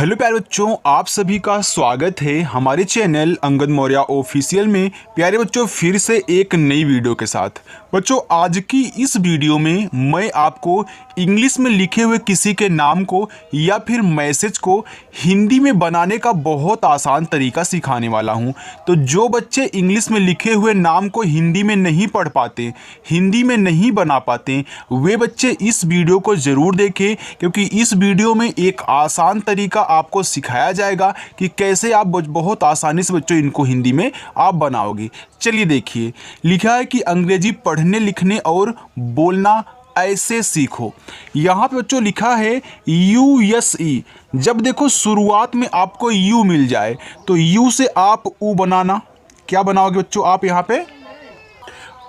Hello प्यारे बच्चों, आप सभी का स्वागत है हमारे चैनल अंगद मौर्य ऑफिशियल में। प्यारे बच्चों, फिर से एक नई वीडियो के साथ। बच्चों, आज की इस वीडियो में मैं आपको इंग्लिश में लिखे हुए किसी के नाम को या फिर मैसेज को हिंदी में बनाने का बहुत आसान तरीका सिखाने वाला हूं। तो जो बच्चे इंग्लिश में लिखे हुए नाम को हिंदी में नहीं पढ़ पाते, हिंदी में नहीं बना पाते, वे बच्चे इस वीडियो को ज़रूर देखें, क्योंकि इस वीडियो में एक आसान तरीका आपको सिखाया जाएगा कि कैसे आप बहुत आसानी से बच्चों इनको हिंदी में आप बनाओगे। चलिए देखिए, लिखा है कि अंग्रेजी पढ़ने लिखने और बोलना ऐसे सीखो। यहाँ पे बच्चों लिखा है USE। जब देखो शुरुआत में आपको यू मिल जाए तो यू से आप ऊ बनाना, क्या बनाओगे बच्चों आप यहाँ पे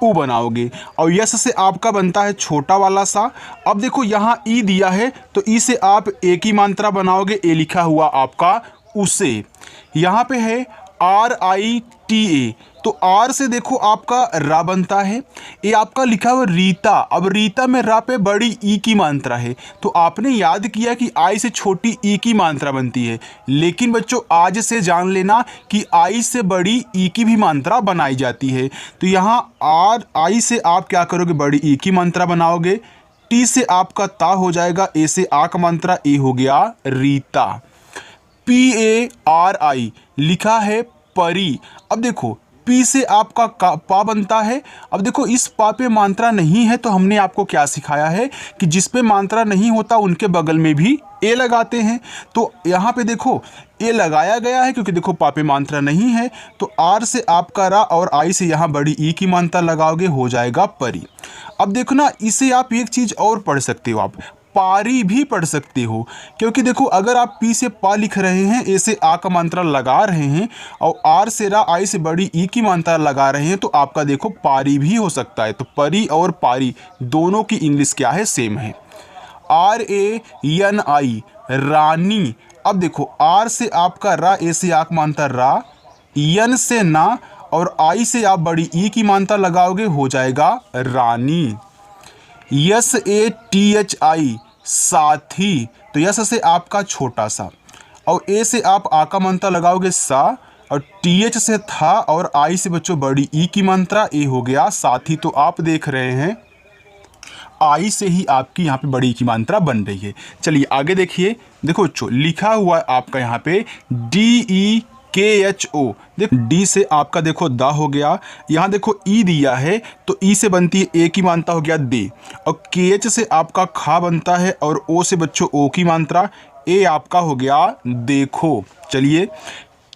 ऊ बनाओगे, और यस से आपका बनता है छोटा वाला सा। अब देखो यहाँ ई दिया है तो ई से आप एक ही मात्रा बनाओगे, ए लिखा हुआ आपका उसे। यहाँ पे है RITA, तो आर से देखो आपका रा बनता है, ये आपका लिखा हुआ रीता। अब रीता में रा पे बड़ी ई की मात्रा है, तो आपने याद किया कि आई से छोटी ई की मात्रा बनती है। लेकिन बच्चों आज से जान लेना कि आई से बड़ी ई की भी मात्रा बनाई जाती है। तो यहाँ आई से आप क्या करोगे, बड़ी ई की मात्रा बनाओगे। टी से आपका ता हो जाएगा, ए से आ का मात्रा, ए हो गया रीता। PARI लिखा है परी। अब देखो पी से आपका पा बनता है। अब देखो इस पा पे मात्रा नहीं है, तो हमने आपको क्या सिखाया है कि जिस पे मात्रा नहीं होता उनके बगल में भी ए लगाते हैं। तो यहाँ पे देखो ए लगाया गया है, क्योंकि देखो पा पे मात्रा नहीं है। तो आर से आपका रा और आई से यहाँ बड़ी ई की मात्रा लगाओगे, हो जाएगा परी। अब देखो ना, इसे आप एक चीज़ और पढ़ सकते हो, आप पारी भी पढ़ सकते हो, क्योंकि देखो अगर आप पी से पा लिख रहे हैं, ए से आ का मात्रा लगा रहे हैं, और आर से रा आई से बड़ी ई की मात्रा लगा रहे हैं, तो आपका देखो पारी भी हो सकता है। तो परी और पारी दोनों की इंग्लिश क्या है, सेम है। RANI रानी। अब देखो आर से आपका रा, ए से आ का मात्रा रा, यन से ना, और आई से आप बड़ी ई की मात्रा लगाओगे, हो जाएगा रानी। SATHI साथी, तो यस से आपका छोटा सा, और ए से आप आ का मात्रा लगाओगे सा, और TH से था, और आई से बच्चों बड़ी ई की मात्रा, ए हो गया साथी। तो आप देख रहे हैं आई से ही आपकी यहाँ पे बड़ी ई की मात्रा बन रही है। चलिए आगे देखिए, देखो बच्चों लिखा हुआ है आपका यहाँ पे DEKHO। देखो डी से आपका देखो दा हो गया, यहाँ देखो ई दिया है तो ई से बनती है ए की मात्रा, हो गया दे, और KH से आपका खा बनता है, और ओ से बच्चों ओ की मात्रा, ए आपका हो गया देखो। चलिए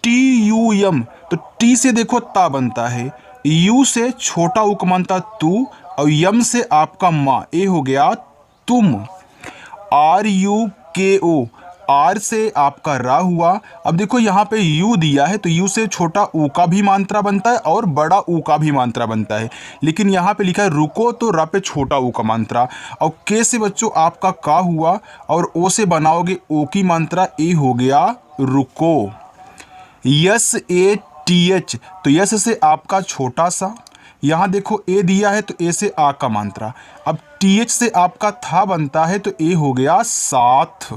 TUM, तो टी से देखो ता बनता है, यू से छोटा ऊ का मात्रा तू, और यम से आपका माँ, ए हो गया तुम। RUKO, आर से आपका रा हुआ। अब देखो यहाँ पे यू दिया है तो यू से छोटा ऊ का भी मात्रा बनता है और बड़ा ऊ का भी मात्रा बनता है, लेकिन यहाँ पे लिखा है रुको, तो रा पे छोटा ऊ का मात्रा, और के से बच्चों आपका का हुआ, और ओ से बनाओगे ओ की मात्रा, ए हो गया रुको। SATH, तो यस से आपका छोटा सा, यहाँ देखो ए दिया है तो ए से आ का मात्रा। अब TH से आपका था बनता है, तो ए हो गया साथ।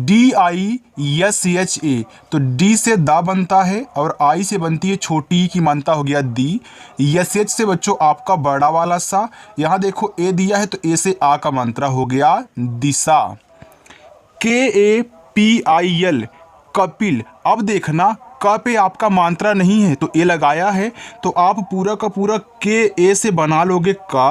DISHA, तो डी से दा बनता है, और आई से बनती है छोटी की मात्रा, हो गया दी। SH से बच्चों आपका बड़ा वाला सा, यहाँ देखो ए दिया है तो ए से आ का मात्रा, हो गया दिशा। KAPIL कपिल। अब देखना क पे आपका मात्रा नहीं है तो ए लगाया है, तो आप पूरा का पूरा KA से बना लोगे का,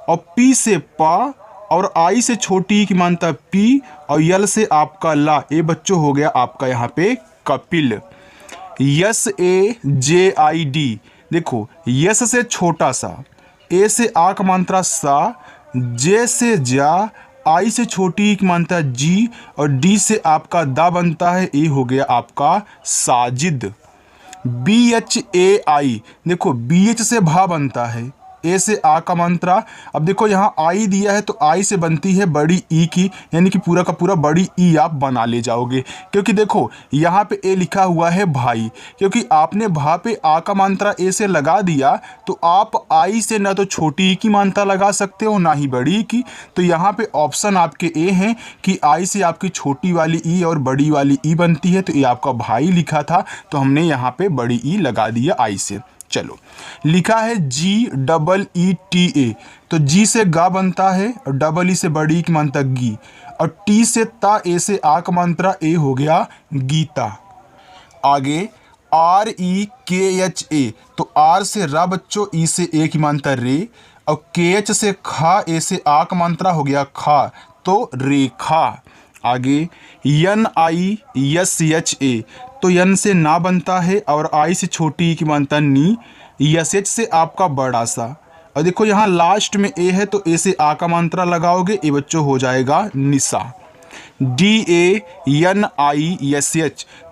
और पी से पा, और आई से छोटी की मात्रा पी, और यल से आपका ला, ए बच्चों हो गया आपका यहाँ पे कपिल। SAJID, देखो यस से छोटा सा, ए से आ का मात्रा सा, जे से जा, आई से छोटी की मात्रा जी, और डी से आपका दा बनता है, ए हो गया आपका साजिद। BHAI, देखो BH से भा बनता है, ए से आ का मात्रा। अब देखो यहाँ आई दिया है तो आई से बनती है बड़ी ई की, यानी कि पूरा का पूरा बड़ी ई आप बना ले जाओगे, क्योंकि देखो यहाँ पे ए लिखा हुआ है भाई, क्योंकि आपने भा पे आ का मात्रा ए से लगा दिया तो आप आई से ना तो छोटी ई की मात्रा लगा सकते हो ना ही बड़ी ई की। तो यहाँ पे ऑप्शन आपके ए हैं कि आई से आपकी छोटी वाली ई और बड़ी वाली ई बनती है, तो ये आपका भाई लिखा था तो हमने यहाँ पे बड़ी ई लगा दिया आई से। चलो, लिखा है GEE, तो जी से गा बनता है और डबल ई से बड़ी की मात्रा गी, और टी से ता, ए से आ का मात्रा ए हो गया गीता। आगे REKHA, तो आर से रा बच्चों, ई से ए की मात्रा रे, और KH से खा, ए से आ का मात्रा हो गया खा, तो रेखा। आगे NISHA, तो यन से ना बनता है और आई से छोटी की मात्रा नी, SH से आपका बड़ा सा, और देखो यहाँ लास्ट में ए है तो ए से आ का मात्रा लगाओगे, ए बच्चों हो जाएगा निशा। DANISH,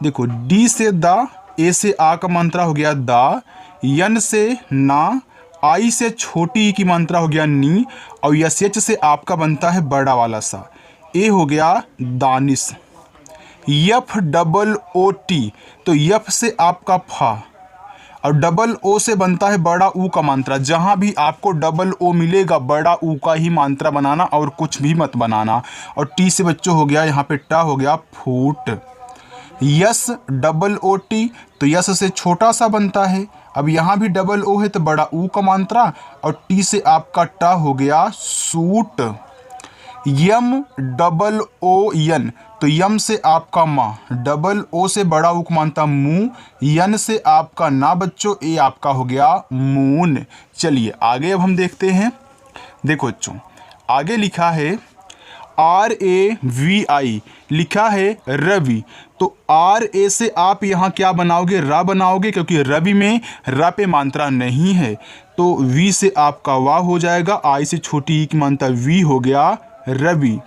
देखो डी से दा, ए से आ का मात्रा हो गया दा, यन से ना, आई से छोटी की मात्रा हो गया नी, और SH से आपका बनता है बड़ा वाला सा, ए हो गया दानिश। FOOT, तो यफ से आपका फा, और डबल ओ से बनता है बड़ा ऊ का मात्रा। जहाँ भी आपको डबल ओ मिलेगा बड़ा ऊ का ही मात्रा बनाना और कुछ भी मत बनाना। और टी से बच्चों हो गया यहाँ पे टा, हो गया फूट। SOOT, तो यस से छोटा सा बनता है, अब यहाँ भी डबल ओ है तो बड़ा ऊ का मात्रा, और टी से आपका टा हो गया सूट। MOON, तो यम से आपका माँ, डबल ओ से बड़ा ऊ का मात्रा मुँह, यन से आपका ना बच्चों, ए आपका हो गया मून। चलिए आगे अब हम देखते हैं। देखो बच्चों आगे लिखा है RAVI, लिखा है रवि, तो RA से आप यहाँ क्या बनाओगे, रा बनाओगे, क्योंकि रवि में रा पे मात्रा नहीं है, तो वी से आपका वाह हो जाएगा, आई से छोटी ई की मात्रा वी हो गया रवि।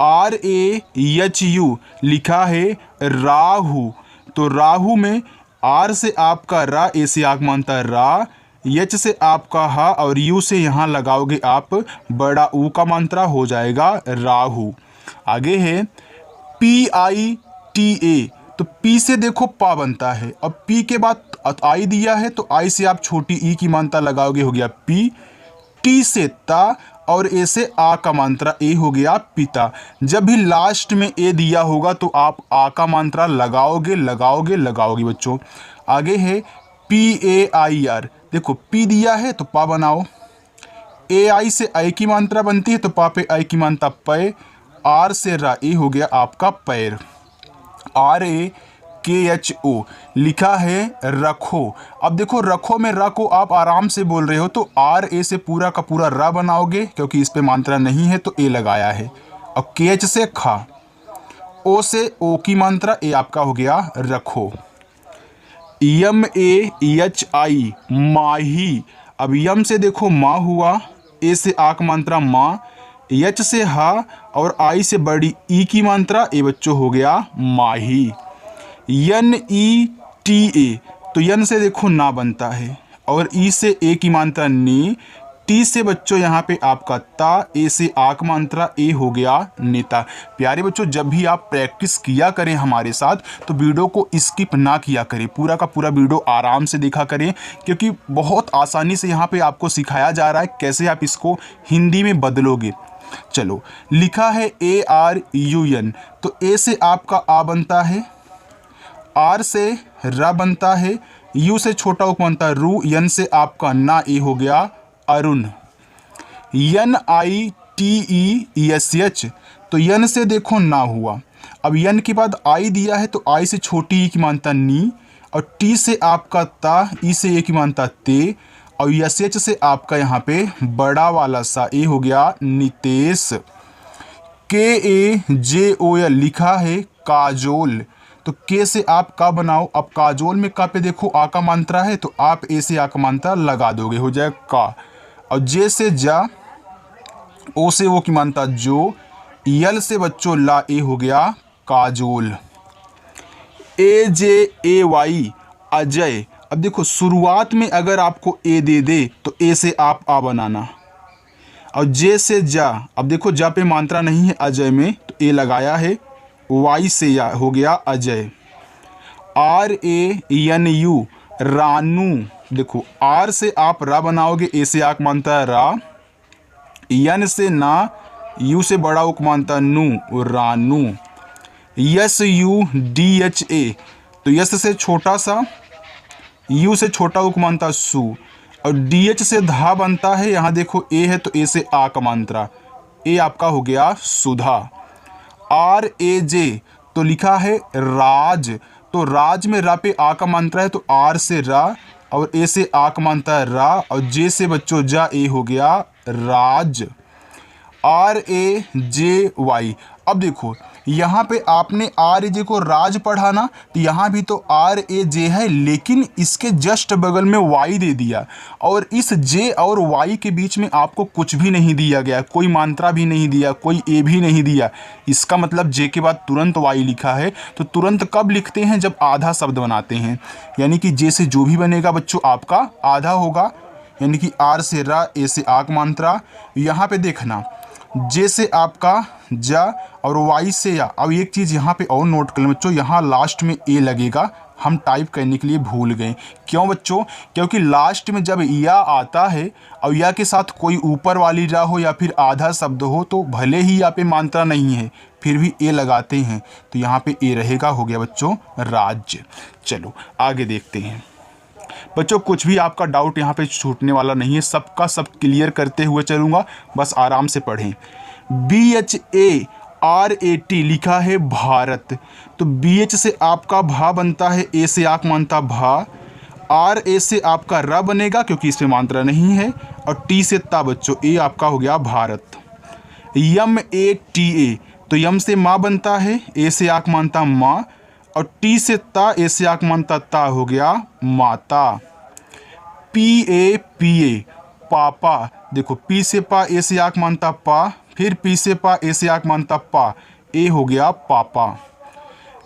RAHU, लिखा है राहु, तो राहु में आर से आपका रा, ए से आग मानता रा, एच से आपका हा, और यू से यहाँ लगाओगे आप बड़ा ऊ का मात्रा, हो जाएगा राहु। आगे है PITA, तो पी से देखो पा बनता है, अब पी के बाद आई दिया है तो आई से आप छोटी ई की मात्रा लगाओगे, हो गया पी। टी से ता, और ए से आ का मात्रा, ए हो गया पिता। जब भी लास्ट में ए दिया होगा तो आप आ का मात्रा लगाओगे लगाओगे लगाओगे बच्चों। आगे है PAIR, देखो पी दिया है तो पा बनाओ, ए आई से आई की मात्रा बनती है तो पा पे आई की मात्रा पै, आर से रा, ए हो गया आपका पैर। RAKHO, लिखा है रखो, अब देखो रखो में रा को आप आराम से बोल रहे हो तो RA से पूरा का पूरा रा बनाओगे, क्योंकि इस पे मात्रा नहीं है तो ए लगाया है, और KH से खा, ओ से ओ की मात्रा, ए आपका हो गया रखो। MAEHI, माही, अब यम से देखो माँ हुआ, ए से आ की मात्रा माँ, एच से हा, और आई से बड़ी ई की मात्रा, ए बच्चों हो गया माही। NETA, तो यन से देखो ना बनता है, और ई से ए की मात्रा नी, टी से बच्चों यहाँ पे आपका ता, ए से आक मात्रा, ए हो गया नेता। प्यारे बच्चों जब भी आप प्रैक्टिस किया करें हमारे साथ तो वीडियो को स्किप ना किया करें, पूरा का पूरा वीडियो आराम से देखा करें, क्योंकि बहुत आसानी से यहाँ पे आपको सिखाया जा रहा है कैसे आप इसको हिंदी में बदलोगे। चलो, लिखा है ARUN, तो ए से आपका आ बनता है, आर से रा बनता है, यू से छोटा उक बनता है रू, यन से आपका ना, ए हो गया अरुण। NITESH, तो यन से देखो ना हुआ, अब यन के बाद आई दिया है तो आई से छोटी ई की मानता नी, और टी से आपका ता, ई से ए की मानता ते, और SH से आपका यहाँ पे बड़ा वाला सा, ए हो गया नितेश। KAJOL, लिखा है काजोल, तो के से आप का बनाओ, अब काजोल में का पे देखो आ का मात्रा है तो आप ए से आ का मात्रा लगा दोगे, हो जाएगा का। और जे से जा, ओ से वो की मात्रा जो, यल से बच्चों ला, ए हो गया काजोल। AJAY, अजय, अब देखो शुरुआत में अगर आपको ए दे दे तो ए से आप आ बनाना, और जे से जा, अब देखो जा पे मात्रा नहीं है अजय में तो ए लगाया है, वाई से या हो गया Ajay. R A N U Ranu, देखो आर से आप रा बनाओगे, ए से आक मानता है रा, एन से ना, यू से बड़ा उक मानता है नू, Ranu. Yes U D H A, तो यस से छोटा सा, यू से छोटा उक मानता सु, और डी एच से धा बनता है, यहाँ देखो ए है तो ए से आ का मात्रा, ए आपका हो गया सुधा। आर ए जे, तो लिखा है राज, तो राज में रा पे आ का मात्रा है तो आर से रा, और ए से आ का मात्रा है रा, और जे से बच्चों जा, ए हो गया राज। आर ए जे वाई, अब देखो यहाँ पे आपने आर ए जे को राज पढ़ा ना, तो यहाँ भी तो आर ए जे है, लेकिन इसके जस्ट बगल में वाई दे दिया, और इस जे और वाई के बीच में आपको कुछ भी नहीं दिया गया, कोई मात्रा भी नहीं दिया, कोई ए भी नहीं दिया। इसका मतलब जे के बाद तुरंत वाई लिखा है, तो तुरंत कब लिखते हैं, जब आधा शब्द बनाते हैं, यानी कि जे से जो भी बनेगा बच्चों आपका आधा होगा, यानी कि आर से रा, ए से आक मात्रा। यहाँ पे देखना जे से आपका जा और वाई से या। अब एक चीज़ यहाँ पे और नोट कर लें बच्चों, यहाँ लास्ट में ए लगेगा, हम टाइप करने के लिए भूल गए। क्यों बच्चों? क्योंकि लास्ट में जब या आता है और या के साथ कोई ऊपर वाली रा हो या फिर आधा शब्द हो, तो भले ही यहाँ पे मात्रा नहीं है फिर भी ए लगाते हैं, तो यहाँ पे ए रहेगा, हो गया बच्चों राज्य। चलो आगे देखते हैं बच्चों, कुछ भी आपका डाउट यहाँ पे छूटने वाला नहीं है, सबका सब क्लियर करते हुए चलूँगा, बस आराम से पढ़ें। BHARAT लिखा है भारत, तो BH से आपका भा बनता है, ए से आक मानता भा, आर ए से आपका रा बनेगा क्योंकि इसमें मात्रा नहीं है, और टी से ता बच्चों, ए आपका हो गया भारत। MATA, तो यम से माँ बनता है, ए से आक मानता माँ, और टी से ता, ए से आक मानता ता, हो गया माता। PAPA पापा, देखो पी से पा, ए से आक मानता पा, फिर पी से पा, ए से आक मानता पा, ए हो गया पापा।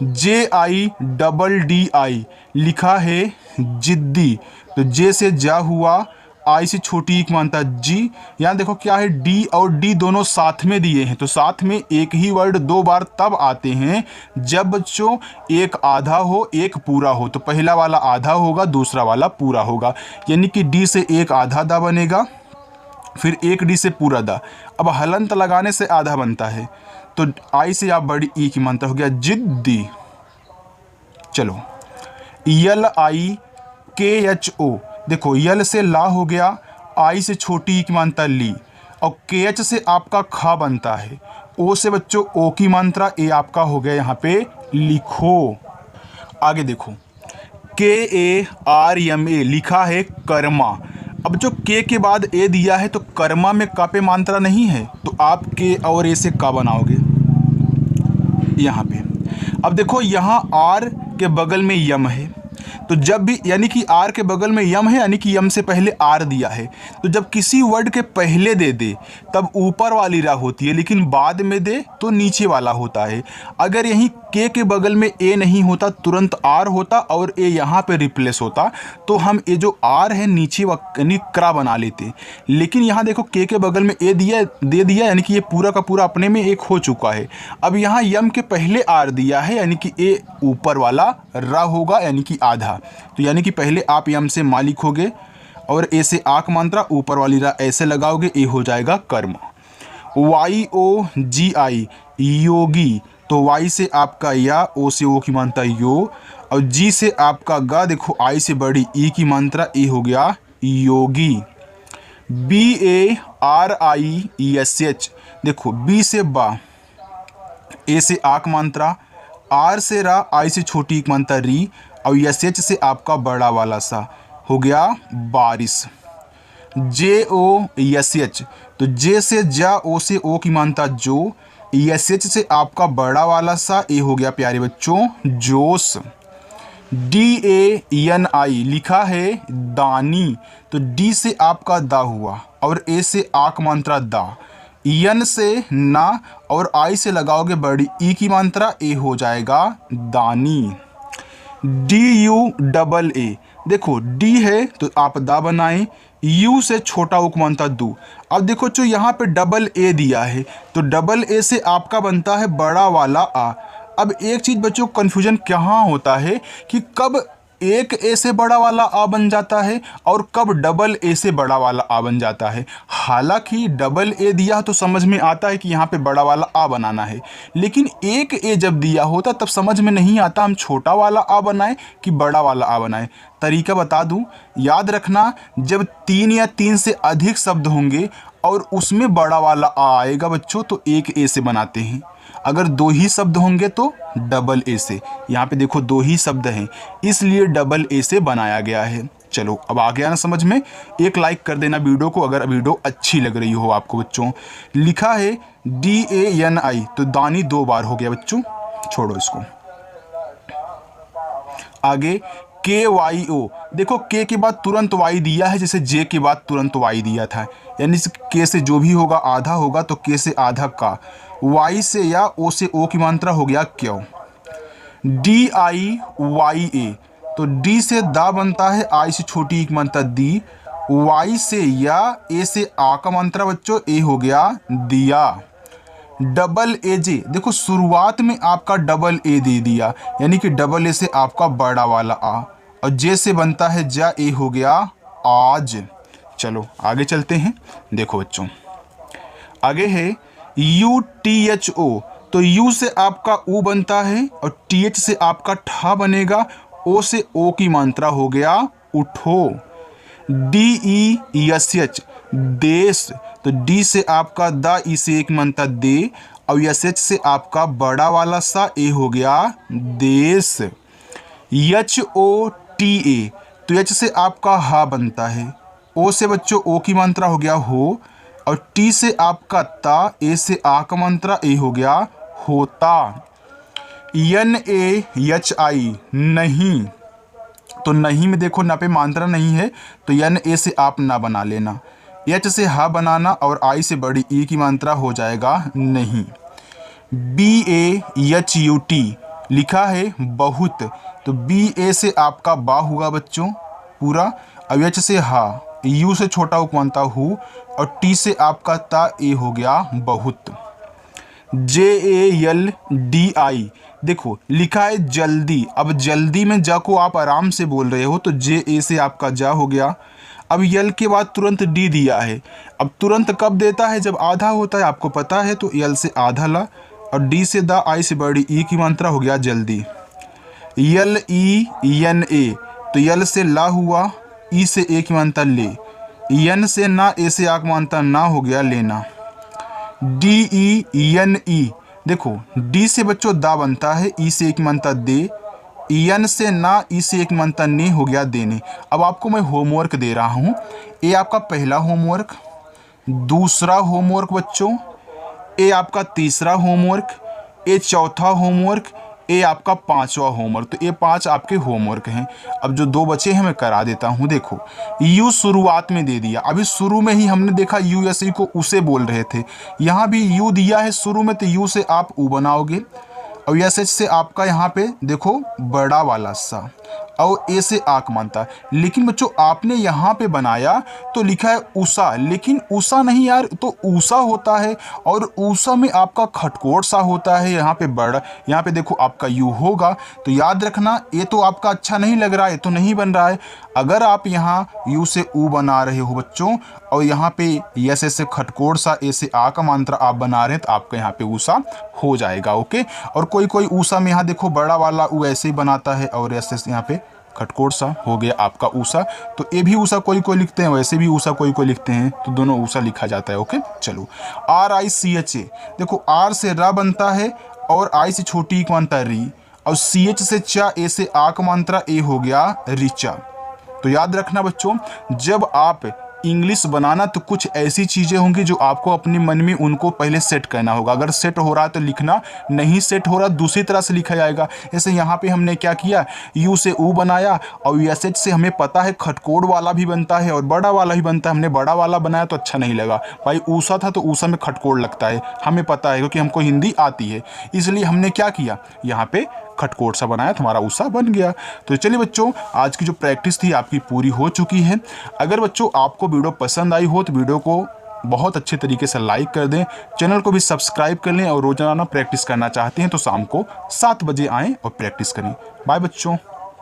JIDDI लिखा है जिद्दी, तो जे से जा हुआ, आई से छोटी एक मानता जी। यहाँ देखो क्या है, डी और डी दोनों साथ में दिए हैं, तो साथ में एक ही वर्ड दो बार तब आते हैं जब बच्चों एक आधा हो एक पूरा हो, तो पहला वाला आधा होगा दूसरा वाला पूरा होगा, यानी कि डी से एक आधा दा बनेगा, फिर एक डी से पूरा दा। अब हलंत लगाने से आधा बनता है, तो आई से आप बड़ी ई की मात्रा, हो गया जिद्दी। चलो LIKHO, देखो यल से ला हो गया, आई से छोटी ई की मात्रा ली, और KH से आपका खा बनता है, ओ से बच्चों ओ की मात्रा, ए आपका हो गया यहाँ पे लिखो। आगे देखो KARMA लिखा है कर्मा, अब जो के बाद ए दिया है तो कर्मा में का पे मात्रा नहीं है, तो आप के और ए से का बनाओगे यहाँ पे। अब देखो यहाँ आर के बगल में यम है, तो जब भी यानी कि आर के बगल में यम है, यानी कि यम से पहले आर दिया है, तो जब किसी वर्ड के पहले दे दे तब ऊपर वाली रा होती है, लेकिन बाद में दे तो नीचे वाला होता है। अगर यहीं के बगल में ए नहीं होता, तुरंत आर होता और ए यहाँ पे रिप्लेस होता, तो हम ये जो आर है नीचे यानी क्रा बना लेते, लेकिन यहाँ देखो के बगल में ए दे दिया, यानी कि ये पूरा का पूरा अपने में एक हो चुका है। अब यहाँ यम के पहले आर दिया है, यानी कि ए ऊपर वाला रा होगा, यानी कि आधा, तो यानी कि पहले आप यम से मा लिखोगे और ए से आक मात्रा, ऊपर वाली रा ऐसे लगाओगे, ए हो जाएगा कर्म। YOGI योगी, तो वाई से आपका या, ओ से ओ की मात्रा यो, और जी से आपका गा, देखो आई से बड़ी ई की मात्रा, ए हो गया योगी। BARISH, देखो बी से बा, ए से आक मात्रा, आर से रा, आई से छोटी एक मात्रा री, और SH से आपका बड़ा वाला सा, हो गया बारिश। JOSH, तो जे से जा, ओ से ओ की मात्रा जो, SH से आपका बड़ा वाला सा, ए हो गया प्यारे बच्चों जोश। DANI लिखा है दानी, तो डी से आपका दा हुआ और ए से आक मात्रा दा, एन से ना और आई से लगाओगे बड़ी ई की मात्रा, ए हो जाएगा दानी। DUAA, देखो डी है तो आप दा बनाएं, यू से छोटा उक बनता दू। अब देखो जो यहाँ पे डबल ए दिया है तो डबल ए से आपका बनता है बड़ा वाला आ। अब एक चीज़ बच्चों कन्फ्यूजन कहाँ होता है कि कब एक ए से बड़ा वाला आ बन जाता है और कब डबल ए से बड़ा वाला आ बन जाता है। हालांकि डबल ए दिया तो समझ में आता है कि यहाँ पे बड़ा वाला आ बनाना है, लेकिन एक ए जब दिया होता तब समझ में नहीं आता हम छोटा वाला आ बनाए कि बड़ा वाला आ बनाए। तरीका बता दूं, याद रखना, जब 3 या 3 से अधिक शब्द होंगे और उसमें बड़ा वाला आ आएगा बच्चों तो एक ए से बनाते हैं। अगर 2 ही शब्द होंगे तो डबल ए से। यहाँ पे देखो 2 ही शब्द हैं इसलिए डबल ए से बनाया गया है। चलो अब आ गया ना समझ में। एक लाइक कर देना वीडियो को अगर वीडियो अच्छी लग रही हो आपको बच्चों। लिखा है DANI तो दानी 2 बार हो गया बच्चों, छोड़ो इसको। आगे KYO, देखो के के बाद तुरंत वाई दिया है जैसे जे के बाद तुरंत वाई दिया था, यानी के से जो भी होगा आधा होगा तो के से आधा का, वाई से या ओ से ओ की मात्रा हो गया क्यों। DIYA तो डी से दा बनता है, आई से छोटी एक मात्रा दी, वाई से या ए से आ का मात्रा बच्चों ए हो गया दिया। डबल AJ, देखो शुरुआत में आपका डबल ए दे दिया यानी कि डबल ए से आपका बड़ा वाला आ, और जे से बनता है जा, ए हो गया आज। चलो आगे चलते हैं। देखो बच्चों आगे है UTHO तो यू से आपका ऊ बनता है और TH से आपका ठा बनेगा, ओ से ओ की मात्रा हो गया उठो। DESH देश तो डी से आपका दा, ई से एक मात्रा दे, और SH से आपका बड़ा वाला सा ए हो गया देश। HOTA तो एच से आपका हा बनता है, ओ से बच्चों ओ की मात्रा हो गया हो, और टी से आपका ता, ए से आ का मात्रा ए हो गया होता। NAHI नहीं तो नहीं में देखो ना पे मात्रा नहीं है तो NA से आप ना बना लेना, एच से हा बनाना और आई से बड़ी ई की मात्रा हो जाएगा नहीं। BAHUT लिखा है बहुत तो BA से आपका बा हुआ बच्चों पूरा, अब एच से हा, यू से छोटा उक बनता हूँ, और टी से आपका ता ए हो गया बहुत। JALDI देखो लिखा है जल्दी, अब जल्दी में जा को आप आराम से बोल रहे हो तो JA से आपका जा हो गया। अब यल के बाद तुरंत डी दिया है, अब तुरंत कब देता है जब आधा होता है, आपको पता है, तो यल से आधा ला, और डी से दा, आई से बड़ी ई की मात्रा हो गया जल्दी। LENA तो यल से ला हुआ, ई से ए की मात्रा ले, एन से ना, ए से आ की मात्रा ना हो गया लेना। DENE देखो डी से बच्चों दा बनता है, ई से एक मात्रा दे, एन से ना, ई से एक मात्रा ने हो गया देने। अब आपको मैं होमवर्क दे रहा हूँ, ये आपका पहला होमवर्क, दूसरा होमवर्क बच्चों, ये आपका तीसरा होमवर्क, ये चौथा होमवर्क, ये आपका 5वां होमवर्क। तो ये 5 आपके होमवर्क हैं। अब जो 2 बचे हैं मैं करा देता हूँ। देखो यू शुरुआत में दे दिया, अभी शुरू में ही हमने देखा USA को उसे बोल रहे थे, यहाँ भी यू दिया है शुरू में तो यू से आप ऊ बनाओगे, और SH से आपका यहाँ पे देखो बड़ा वाला सा, और ए से आक मानता। लेकिन बच्चों आपने यहाँ पे बनाया तो लिखा है उषा, लेकिन उषा नहीं यार, तो ऊषा होता है, और ऊषा में आपका खटकोट सा होता है, यहाँ पे बड़ा, यहाँ पे देखो आपका यू होगा। तो याद रखना ये तो आपका अच्छा नहीं लग रहा है, तो नहीं बन रहा है। अगर आप यहाँ यू से ऊ बना रहे हो बच्चों, और यहाँ पे यस से खटकोट सा, ए से आ का मात्रा आप बना रहे हैं, तो आपका यहाँ पे ऊषा हो जाएगा। ओके, और कोई कोई ऊषा में यहाँ देखो बड़ा वाला ऊ ऐसे ही बनाता है, और ऐसे यहाँ पे खटकोट सा हो गया आपका ऊषा। तो ये भी ऊषा कोई कोई लिखते हैं, वैसे भी ऊषा कोई कोई लिखते हैं, तो दोनों ऊषा लिखा जाता है। ओके चलो, RICHA देखो आर से रा बनता है, और आई से छोटी एक मात्रा री, और CH से चा, ए से आ का मात्रा ए हो गया रिचा। तो याद रखना बच्चों, जब आप इंग्लिश बनाना तो कुछ ऐसी चीज़ें होंगी जो आपको अपने मन में उनको पहले सेट करना होगा। अगर सेट हो रहा है तो लिखना, नहीं सेट हो रहा दूसरी तरह से लिखा जाएगा। जैसे यहाँ पे हमने क्या किया, यू से ऊ बनाया और एस एच से हमें पता है खटकोड़ वाला भी बनता है और बड़ा वाला भी बनता है। हमने बड़ा वाला बनाया तो अच्छा नहीं लगा भाई, ऊषा था तो ऊषा में खटकोड़ लगता है, हमें पता है क्योंकि हमको हिंदी आती है। इसलिए हमने क्या किया, यहाँ पे खटकोट सा बनाया तो हमारा ऊषा बन गया। तो चलिए बच्चों, आज की जो प्रैक्टिस थी आपकी पूरी हो चुकी है। अगर बच्चों आपको वीडियो पसंद आई हो तो वीडियो को बहुत अच्छे तरीके से लाइक कर दें, चैनल को भी सब्सक्राइब कर लें और रोजाना प्रैक्टिस करना चाहते हैं तो शाम को 7 बजे आएँ और प्रैक्टिस करें। बाय बच्चों।